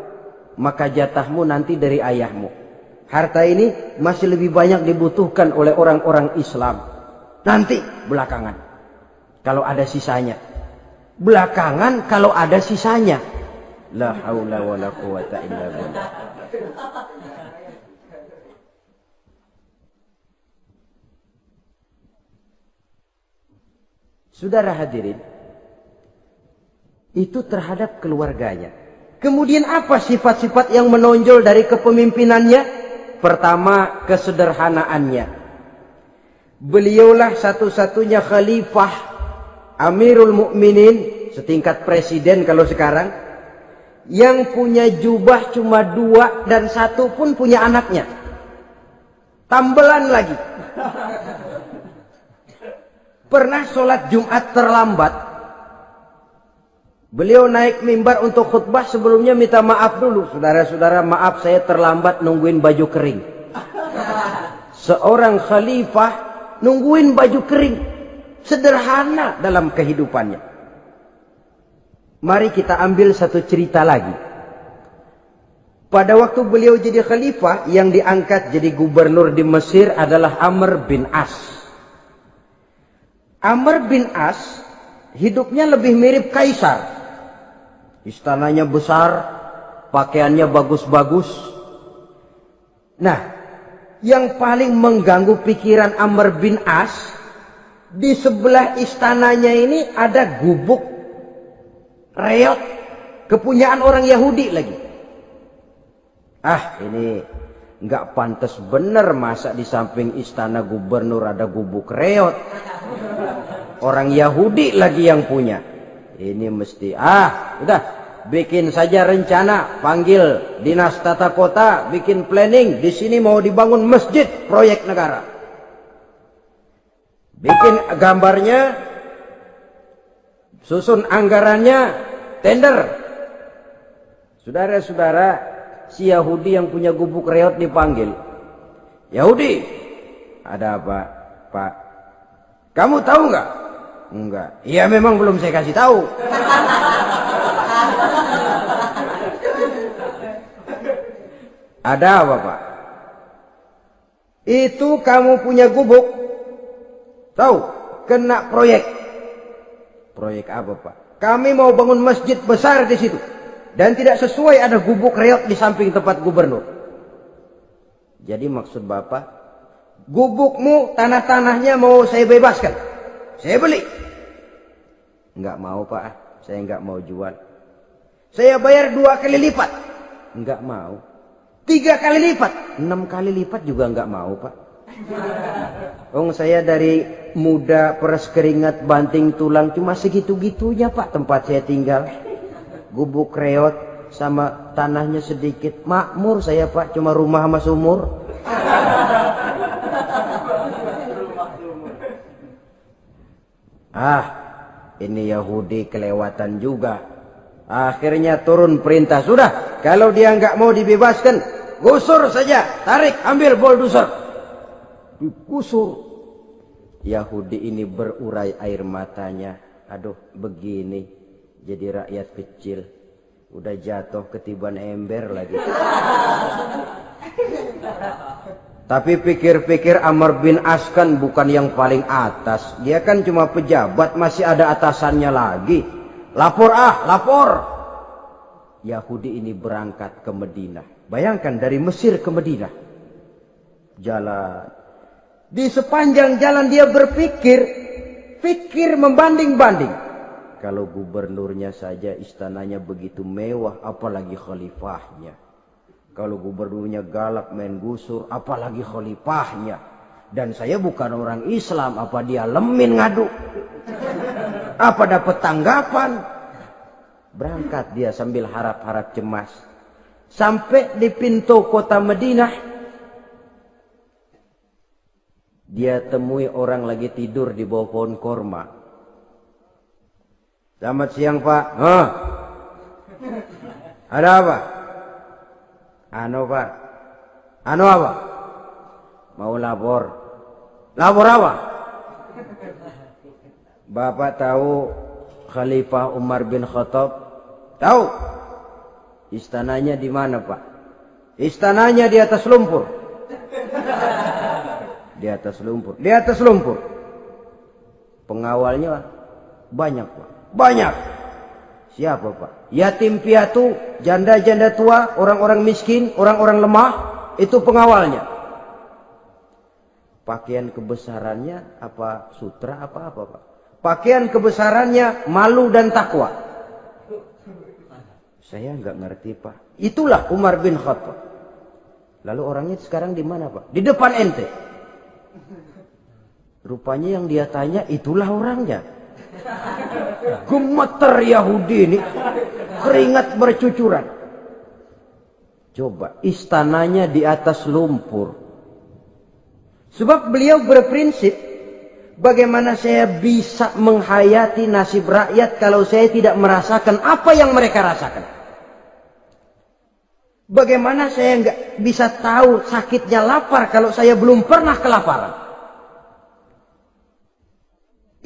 maka jatahmu nanti dari ayahmu. Harta ini masih lebih banyak dibutuhkan oleh orang-orang Islam. Nanti belakangan kalau ada sisanya. Belakangan kalau ada sisanya. La haula wala quwata illa billah. Saudara hadirin, itu terhadap keluarganya. Kemudian apa sifat-sifat yang menonjol dari kepemimpinannya? Pertama, kesederhanaannya. Beliaulah satu-satunya khalifah, Amirul Mukminin, setingkat presiden kalau sekarang, yang punya jubah cuma 2 dan 1 pun punya anaknya. Tambelan lagi. Pernah sholat Jumat terlambat. Beliau naik mimbar untuk khutbah, sebelumnya minta maaf dulu. Saudara-saudara, maaf saya terlambat nungguin baju kering. Seorang khalifah nungguin baju kering. Sederhana dalam kehidupannya. Mari kita ambil satu cerita lagi. Pada waktu beliau jadi khalifah, yang diangkat jadi gubernur di Mesir adalah Amr bin As. Amr bin As hidupnya lebih mirip kaisar. Istananya besar, pakaiannya bagus-bagus. Nah, yang paling mengganggu pikiran Amr bin As, di sebelah istananya ini ada gubuk reot, kepunyaan orang Yahudi lagi. Ah, ini nggak pantas bener, masa di samping istana gubernur ada gubuk reot. Orang Yahudi lagi yang punya. Ini mesti, udah, bikin saja rencana, panggil dinas tata kota, bikin planning. Di sini mau dibangun masjid, proyek negara. Bikin gambarnya, susun anggarannya, tender. Saudara-saudara, si Yahudi yang punya gubuk reot dipanggil. Yahudi, ada apa, Pak? Kamu tahu nggak? Enggak. Iya, memang belum saya kasih tahu. Ada apa, Pak? Itu kamu punya gubuk. Tahu? Kena proyek. Proyek apa, Pak? Kami mau bangun masjid besar di situ. Dan tidak sesuai ada gubuk reot di samping tempat gubernur. Jadi maksud Bapak, gubukmu, tanah-tanahnya mau saya bebaskan. Saya beli. Enggak mau, Pak. Saya enggak mau jual. Saya bayar 2 kali lipat. Enggak mau. 3 kali lipat. 6 kali lipat juga enggak mau, Pak. Saya dari muda peres keringat banting tulang cuma segitu-gitunya, Pak, tempat saya tinggal. Gubuk reot sama tanahnya sedikit. Makmur saya, Pak, cuma rumah sama sumur. Ini Yahudi kelewatan juga. Akhirnya turun perintah, sudah, kalau dia nggak mau dibebaskan, gusur saja, tarik, ambil bulldozer. Digusur. Yahudi ini berurai air matanya. Aduh, begini jadi rakyat kecil, udah jatuh ketiban ember lagi. Tapi pikir-pikir Amr bin As kan bukan yang paling atas. Dia kan cuma pejabat, masih ada atasannya lagi. Lapor lapor. Yahudi ini berangkat ke Madinah. Bayangkan dari Mesir ke Madinah. Jalan. Di sepanjang jalan dia pikir membanding-banding. Kalau gubernurnya saja istananya begitu mewah, apalagi khalifahnya. Kalau gubernurnya galak main gusur, apalagi khalifahnya. Dan saya bukan orang Islam, apa dia lemin ngadu? Apa dapat tanggapan? Berangkat dia sambil harap-harap cemas. Sampai di pintu kota Madinah, dia temui orang lagi tidur di bawah pohon korma. Selamat siang Pak. Ada apa? Pak. Apa? Mau lapor. Lapor apa? Bapak tahu Khalifah Umar bin Khattab? Tahu? Istananya di mana Pak? Istananya di atas lumpur. Di atas lumpur. Di atas lumpur. Pengawalnya banyak Pak. Banyak. Siapa Pak? Yatim piatu, janda-janda tua, orang-orang miskin, orang-orang lemah, itu pengawalnya. Pakaian kebesarannya apa sutra apa Pak? Pakaian kebesarannya malu dan takwa. Saya nggak ngerti Pak. Itulah Umar bin Khattab. Lalu orangnya sekarang di mana Pak? Di depan ente. Rupanya yang dia tanya itulah orangnya. Gemeter Yahudi ini, keringat bercucuran. Coba, istananya di atas lumpur. Sebab beliau berprinsip, bagaimana saya bisa menghayati nasib rakyat kalau saya tidak merasakan apa yang mereka rasakan? Bagaimana saya nggak bisa tahu sakitnya lapar kalau saya belum pernah kelaparan?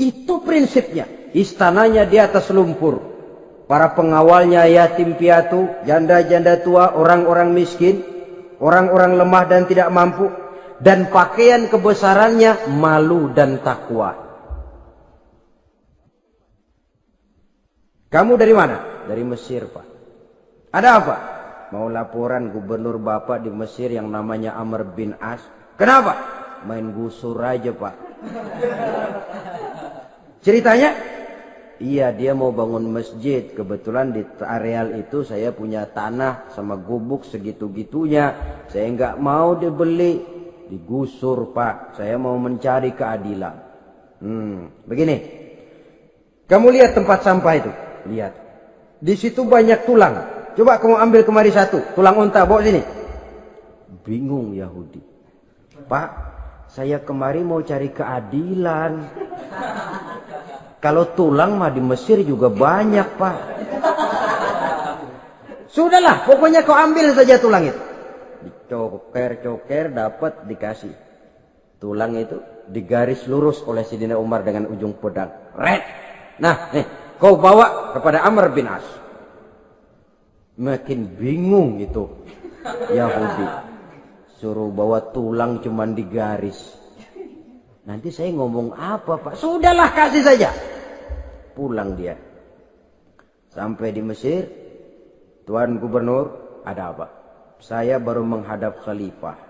Itu prinsipnya. Istananya di atas lumpur. Para pengawalnya yatim piatu, janda-janda tua, orang-orang miskin, orang-orang lemah dan tidak mampu. Dan pakaian kebesarannya malu dan takwa. Kamu dari mana? Dari Mesir Pak. Ada apa? Mau laporan gubernur Bapak di Mesir yang namanya Amr bin As. Kenapa? Main gusur aja Pak. Ceritanya? Iya, dia mau bangun masjid. Kebetulan di areal itu saya punya tanah sama gubuk segitu-gitunya. Saya nggak mau dibeli, digusur Pak. Saya mau mencari keadilan. Begini. Kamu lihat tempat sampah itu? Lihat. Di situ banyak tulang. Coba kamu ambil kemari satu. Tulang unta, bawa sini. Bingung Yahudi. Pak, saya kemari mau cari keadilan. Kalau tulang mah di Mesir juga banyak Pak. Sudahlah, pokoknya kau ambil saja tulang itu. Dicoker-coker dapat dikasih. Tulang itu digaris lurus oleh Sidina Umar dengan ujung pedang. Red. Nah, nih, kau bawa kepada Amr bin As. Makin bingung itu Yahudi. Suruh bawa tulang cuman digaris. Nanti saya ngomong apa Pak? Sudahlah, kasih saja. Pulang dia. Sampai di Mesir. Tuan Gubernur, ada apa? Saya baru menghadap khalifah.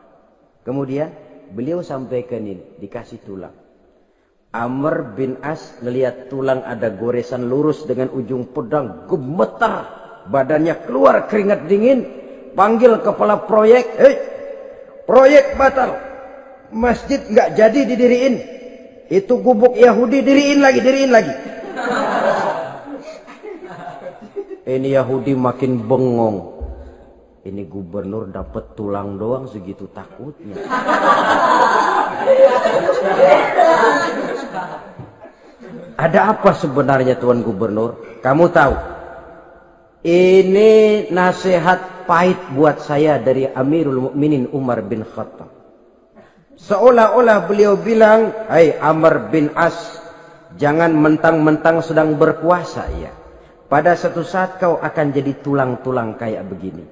Kemudian beliau sampaikan ini, dikasih tulang. Amr bin As ngelihat tulang ada goresan lurus dengan ujung pedang, gemetar. Badannya keluar keringat dingin. Panggil kepala proyek. Proyek batal. Masjid nggak jadi didiriin. Itu gubuk Yahudi diriin lagi. Ini Yahudi makin bengong. Ini gubernur dapat tulang doang segitu takutnya. Ada apa sebenarnya Tuan Gubernur? Kamu tahu? Ini nasihat pahit buat saya dari Amirul Mukminin Umar bin Khattab. Seolah-olah beliau bilang, hai Amr bin As, jangan mentang-mentang sedang berkuasa ya. Pada suatu saat kau akan jadi tulang-tulang kayak begini.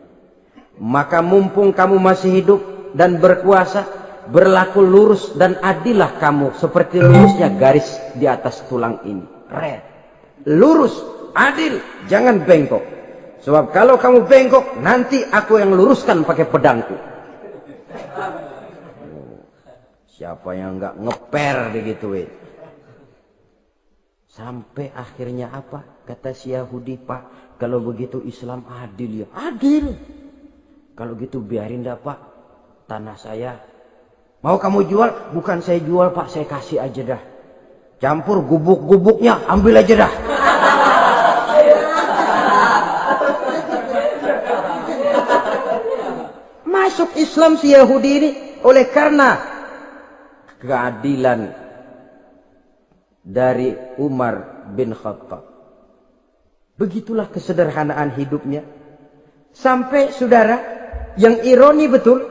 Maka mumpung kamu masih hidup dan berkuasa, berlaku lurus dan adillah kamu seperti lurusnya garis di atas tulang ini. Red. Lurus, adil, jangan bengkok. Sebab kalau kamu bengkok, nanti aku yang luruskan pakai pedangku. Siapa yang nggak ngeper digituin? Sampai akhirnya apa? Kata si Yahudi, Pak, kalau begitu Islam adil ya. Adil. Kalau gitu biarin dah Pak, tanah saya. Mau kamu jual? Bukan saya jual Pak, saya kasih aja dah. Campur gubuk-gubuknya, ambil aja dah. Masuk Islam si Yahudi ini oleh karena keadilan dari Umar bin Khattab. Begitulah kesederhanaan hidupnya. Sampai saudara, yang ironi betul,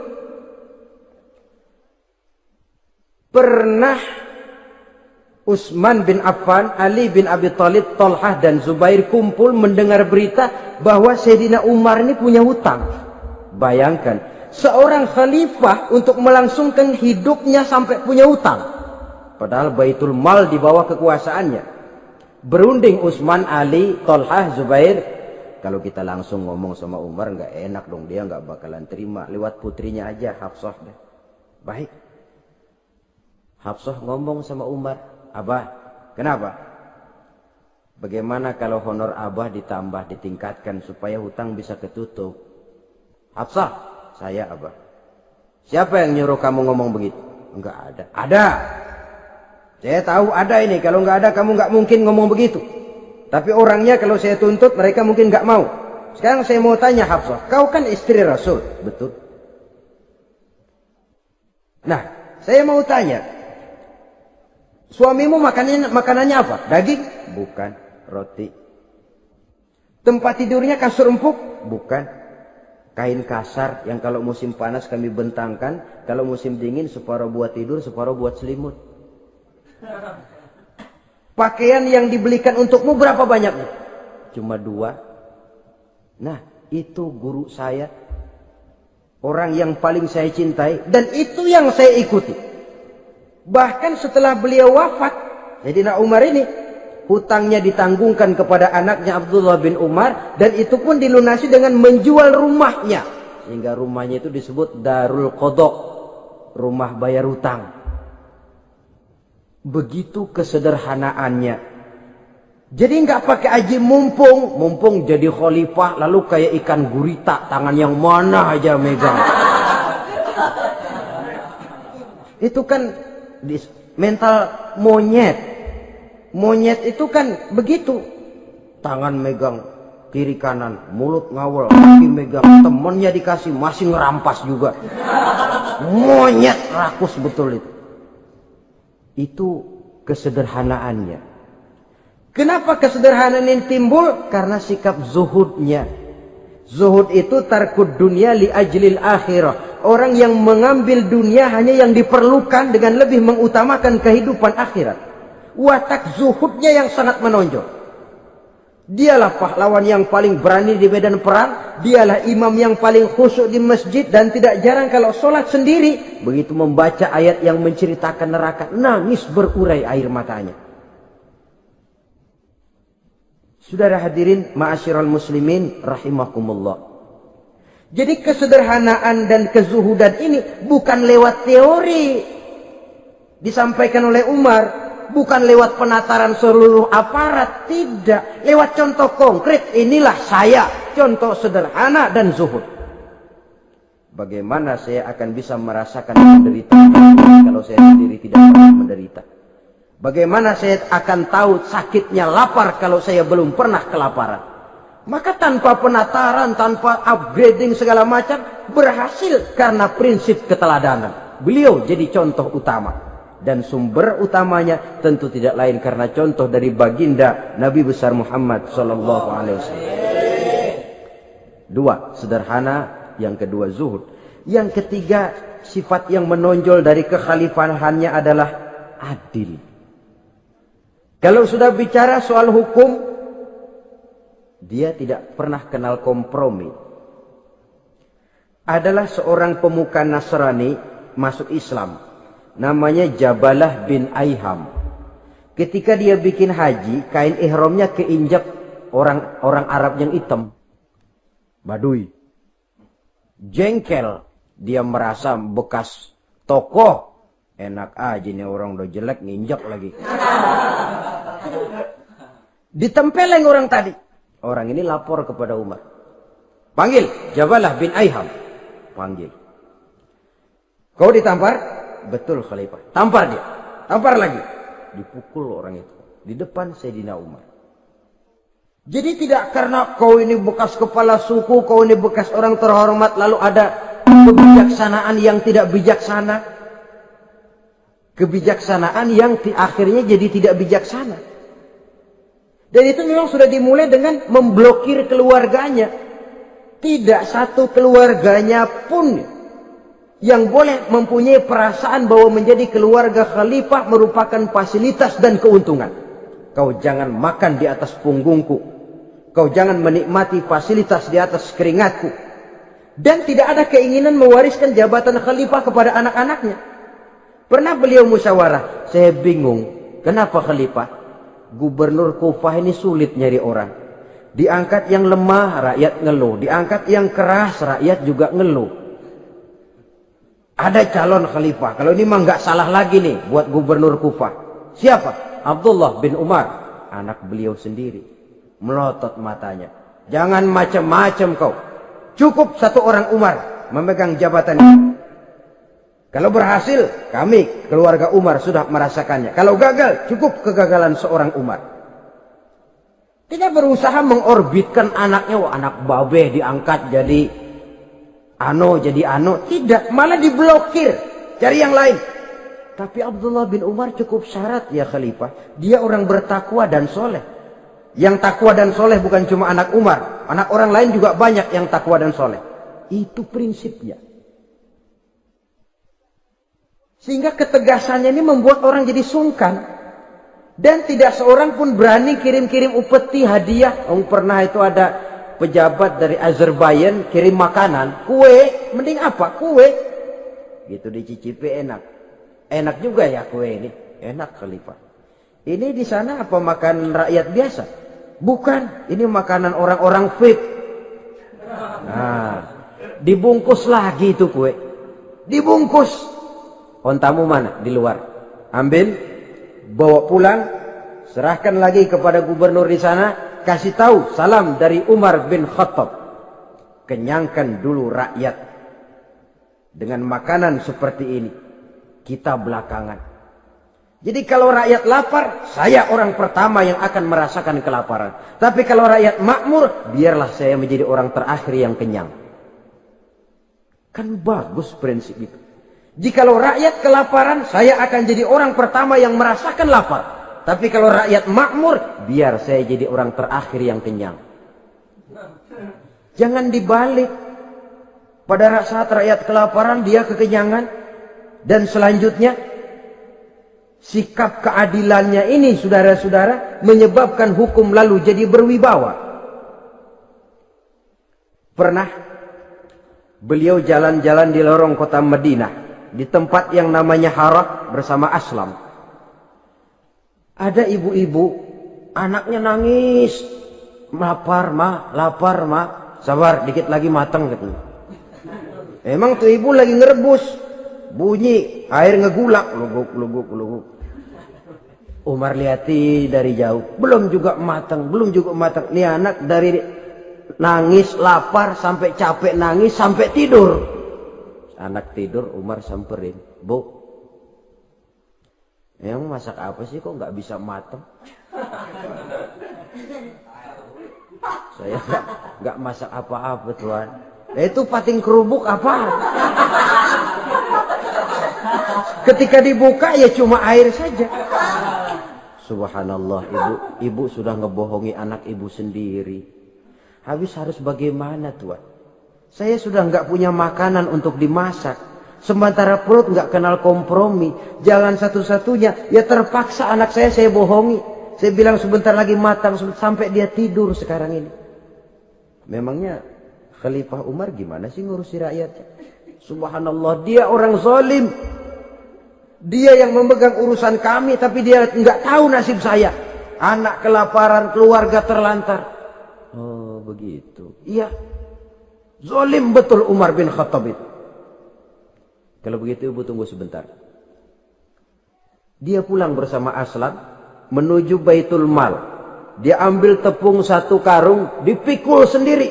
pernah Utsman bin Affan, Ali bin Abi Thalib, Thalhah dan Zubair kumpul mendengar berita bahwa Sayyidina Umar ini punya hutang. Bayangkan, seorang khalifah untuk melangsungkan hidupnya sampai punya hutang. Padahal Baitul Mal di bawah kekuasaannya. Berunding Utsman, Ali, Thalhah, Zubair. Kalau kita langsung ngomong sama Umar nggak enak dong, dia nggak bakalan terima. Lewat putrinya aja, Hafsah. Baik. Hafsah ngomong sama Umar, Abah, kenapa? Bagaimana kalau honor Abah ditambah, ditingkatkan supaya hutang bisa ketutup? Hafsah, saya Abah. Siapa yang nyuruh kamu ngomong begitu? Enggak ada. Ada. Saya tahu ada ini. Kalau enggak ada kamu enggak mungkin ngomong begitu. Tapi orangnya kalau saya tuntut mereka mungkin enggak mau. Sekarang saya mau tanya Hafsah, kau kan istri Rasul, betul? Nah, saya mau tanya, suamimu makanannya apa? Daging? Bukan. Roti. Tempat tidurnya kasur empuk? Bukan. Kain kasar yang kalau musim panas kami bentangkan, kalau musim dingin separuh buat tidur, separuh buat selimut. Pakaian yang dibelikan untukmu berapa banyaknya? Cuma 2. Nah, itu guru saya. Orang yang paling saya cintai dan itu yang saya ikuti. Bahkan setelah beliau wafat, Sayyidina Umar ini hutangnya ditanggungkan kepada anaknya Abdullah bin Umar dan itu pun dilunasi dengan menjual rumahnya. Sehingga rumahnya itu disebut Darul Qadha, rumah bayar hutang. Begitu kesederhanaannya. Jadi nggak pakai aji mumpung jadi khalifah lalu kayak ikan gurita, tangan yang mana aja megang. Itu kan mental monyet. Monyet itu kan begitu. Tangan megang kiri kanan, mulut ngawal, kaki megang, temennya dikasih masih ngerampas juga. Monyet rakus betul itu. Itu kesederhanaannya. Kenapa kesederhanaan ini timbul? Karena sikap zuhudnya. Zuhud itu tarkud dunia li ajlil akhirah. Orang yang mengambil dunia hanya yang diperlukan dengan lebih mengutamakan kehidupan akhirat. Watak zuhudnya yang sangat menonjol. Dialah pahlawan yang paling berani di medan perang. Dialah imam yang paling khusyuk di masjid. Dan tidak jarang kalau sholat sendiri, begitu membaca ayat yang menceritakan neraka, nangis berurai air matanya. Saudara hadirin ma'asyiral muslimin rahimakumullah. Jadi kesederhanaan dan kezuhudan ini bukan lewat teori disampaikan oleh Umar, bukan lewat penataran seluruh aparat, tidak, lewat contoh konkret. Inilah saya, contoh sederhana dan zuhud. Bagaimana saya akan bisa merasakan penderitaan kalau saya sendiri tidak pernah menderita? Bagaimana saya akan tahu sakitnya lapar kalau saya belum pernah kelaparan? Maka tanpa penataran, tanpa upgrading segala macam, berhasil karena prinsip keteladanan. Beliau jadi contoh utama. Dan sumber utamanya tentu tidak lain karena contoh dari baginda Nabi besar Muhammad sallallahu alaihi wasallam. 2, sederhana. Yang kedua, zuhud. Yang ketiga, sifat yang menonjol dari kekhalifahannya adalah adil. Kalau sudah bicara soal hukum, dia tidak pernah kenal kompromi. Adalah seorang pemuka Nasrani masuk Islam. Namanya Jabalah bin Aiham. Ketika dia bikin haji, kain ihramnya keinjak orang Arab yang hitam. Badui. Jengkel. Dia merasa bekas tokoh. Enak aja nih orang udah jelek nginjak lagi. Ditempeleng orang tadi. Orang ini lapor kepada Umar. Panggil Jabalah bin Aiham. Panggil. Kau ditampar? Betul Khalifah. Tampar dia. Tampar lagi. Dipukul orang itu. Di depan Sayyidina Umar. Jadi tidak karena kau ini bekas kepala suku, kau ini bekas orang terhormat, lalu ada kebijaksanaan yang tidak bijaksana. Kebijaksanaan yang akhirnya jadi tidak bijaksana. Dan itu memang sudah dimulai dengan memblokir keluarganya. Tidak satu keluarganya pun yang boleh mempunyai perasaan bahwa menjadi keluarga khalifah merupakan fasilitas dan keuntungan. Kau jangan makan di atas punggungku. Kau jangan menikmati fasilitas di atas keringatku. Dan tidak ada keinginan mewariskan jabatan khalifah kepada anak-anaknya. Pernah beliau musyawarah. Saya bingung. Kenapa khalifah? Gubernur Kufah ini sulit nyari orang. Diangkat yang lemah, rakyat ngeluh. Diangkat yang keras, rakyat juga ngeluh. Ada calon khalifah. Kalau ini mah nggak salah lagi nih buat gubernur Kufah. Siapa? Abdullah bin Umar. Anak beliau sendiri. Melotot matanya. Jangan macam-macam kau. Cukup satu orang Umar memegang jabatan ini. Kalau berhasil, kami keluarga Umar sudah merasakannya. Kalau gagal, cukup kegagalan seorang Umar. Tidak berusaha mengorbitkan anaknya. Wah, anak babe diangkat jadi jadi tidak, malah diblokir, cari yang lain. Tapi Abdullah bin Umar cukup syarat ya khalifah, dia orang bertakwa dan soleh. Yang takwa dan soleh bukan cuma anak Umar, anak orang lain juga banyak yang takwa dan soleh. Itu prinsipnya. Sehingga ketegasannya ini membuat orang jadi sungkan. Dan tidak seorang pun berani kirim-kirim upeti hadiah. Pernah itu ada pejabat dari Azerbaijan kirim makanan, kue, mending apa? Kue. Gitu dicicipi enak. Enak juga ya kue ini. Enak khalifah. Ini di sana apa makan rakyat biasa? Bukan, ini makanan orang-orang VIP. Nah, dibungkus lagi itu kue. Dibungkus. Ontamu mana? Di luar. Ambil, bawa pulang, serahkan lagi kepada gubernur di sana. Kasih tahu salam dari Umar bin Khattab. Kenyangkan dulu rakyat dengan makanan seperti ini. Kita belakangan. Jadi kalau rakyat lapar, saya orang pertama yang akan merasakan kelaparan. Tapi kalau rakyat makmur, biarlah saya menjadi orang terakhir yang kenyang. Kan bagus prinsip itu. Jikalau rakyat kelaparan, saya akan jadi orang pertama yang merasakan lapar. Tapi kalau rakyat makmur, biar saya jadi orang terakhir yang kenyang. Jangan dibalik. Pada saat rakyat kelaparan, dia kekenyangan. Dan selanjutnya, sikap keadilannya ini, saudara-saudara, menyebabkan hukum lalu jadi berwibawa. Pernah, beliau jalan-jalan di lorong kota Madinah. Di tempat yang namanya Harah bersama Aslam. Ada ibu-ibu, anaknya nangis. Lapar ma. Sabar, dikit lagi matang katanya. Emang tuh ibu lagi ngerebus. Bunyi, air ngegulak. Luguk. Umar lihati dari jauh. Belum juga matang. Nih anak dari nangis, lapar, sampai capek nangis, sampai tidur. Anak tidur, Umar samperin. Bu. Yang masak apa sih kok nggak bisa matang? Saya nggak masak apa-apa tuan. Itu pating kerubuk apa? Ketika dibuka ya cuma air saja. Subhanallah, ibu sudah ngebohongi anak ibu sendiri. Habis harus bagaimana tuan? Saya sudah nggak punya makanan untuk dimasak. Sementara perut nggak kenal kompromi. Jalan satu-satunya ya terpaksa anak saya bohongi. Saya bilang sebentar lagi matang sampai dia tidur sekarang ini. Memangnya Khalifah Umar gimana sih ngurusi rakyatnya? Subhanallah, dia orang zalim. Dia yang memegang urusan kami, tapi dia nggak tahu nasib saya. Anak kelaparan, keluarga terlantar. Oh begitu. Iya. Zalim betul Umar bin Khattab itu. Kalau begitu ibu tunggu sebentar. Dia pulang bersama Aslam menuju Baitul Mal. Dia ambil tepung 1 karung, dipikul sendiri.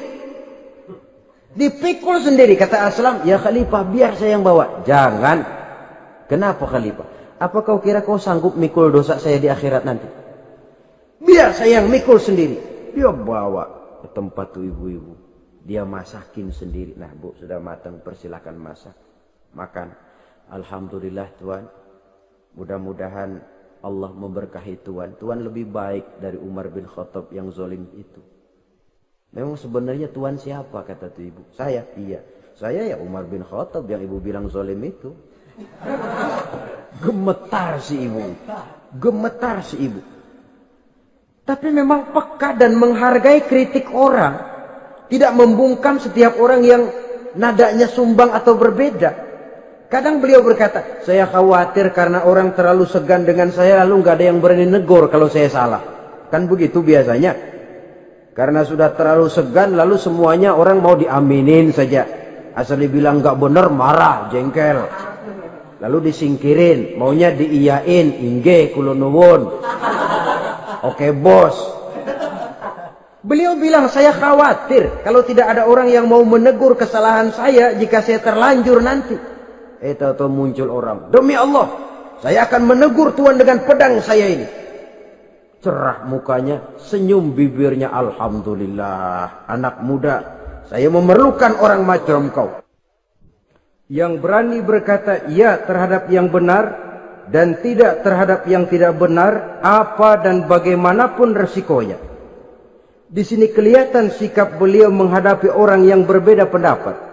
Dipikul sendiri, kata Aslam, ya Khalifah biar saya yang bawa. Jangan. Kenapa Khalifah? Apa kau kira kau sanggup mikul dosa saya di akhirat nanti? Biar saya yang mikul sendiri. Dia bawa ke tempat tuh ibu-ibu. Dia masakin sendiri. Nah bu, sudah matang, persilakan masak. Makan. Alhamdulillah Tuhan. Mudah-mudahan Allah memberkahi Tuhan. Tuhan lebih baik dari Umar bin Khattab yang zalim itu. Memang sebenarnya Tuhan siapa, kata tuh ibu? Saya. Iya. Saya ya Umar bin Khattab yang ibu bilang zalim itu. Gemetar si ibu. Gemetar si ibu. Tapi memang peka dan menghargai kritik orang. Tidak membungkam setiap orang yang nadanya sumbang atau berbeda. Kadang beliau berkata, saya khawatir karena orang terlalu segan dengan saya lalu nggak ada yang berani negor kalau saya salah. Kan begitu biasanya. Karena sudah terlalu segan lalu semuanya orang mau diaminin saja. Asal dibilang nggak benar marah, jengkel. Lalu disingkirin, maunya diiyain, inge kulonuwun. Oke bos. Beliau bilang saya khawatir kalau tidak ada orang yang mau menegur kesalahan saya jika saya terlanjur nanti. Tahu-tahu muncul orang. Demi Allah, saya akan menegur Tuhan dengan pedang saya ini. Cerah mukanya, senyum bibirnya. Alhamdulillah, anak muda, saya memerlukan orang macam kau. Yang berani berkata ya terhadap yang benar dan tidak terhadap yang tidak benar, apa dan bagaimanapun resikonya. Di sini kelihatan sikap beliau menghadapi orang yang berbeda pendapat.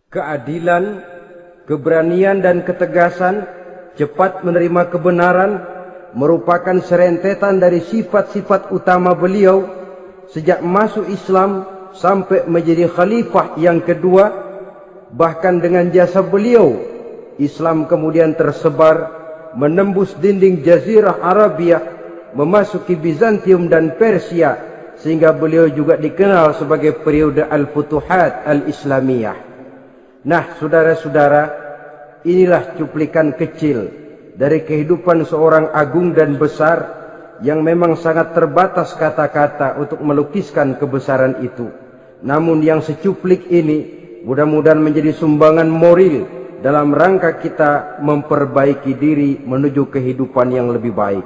Keadilan, keberanian dan ketegasan, cepat menerima kebenaran merupakan serentetan dari sifat-sifat utama beliau sejak masuk Islam sampai menjadi khalifah yang kedua. Bahkan dengan jasa beliau, Islam kemudian tersebar menembus dinding Jazirah Arabia, memasuki Bizantium dan Persia, sehingga beliau juga dikenal sebagai periode Al-Futuhat Al-Islamiyah. Nah, saudara-saudara, inilah cuplikan kecil dari kehidupan seorang agung dan besar yang memang sangat terbatas kata-kata untuk melukiskan kebesaran itu. Namun yang secuplik ini mudah-mudahan menjadi sumbangan moral dalam rangka kita memperbaiki diri menuju kehidupan yang lebih baik.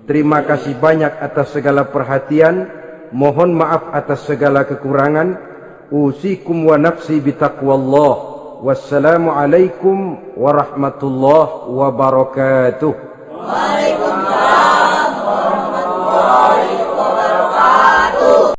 Terima kasih banyak atas segala perhatian. Mohon maaf atas segala kekurangan. Usikum wa nafsi bitaqwallah. Wassalamualaikum warahmatullahi wabarakatuh.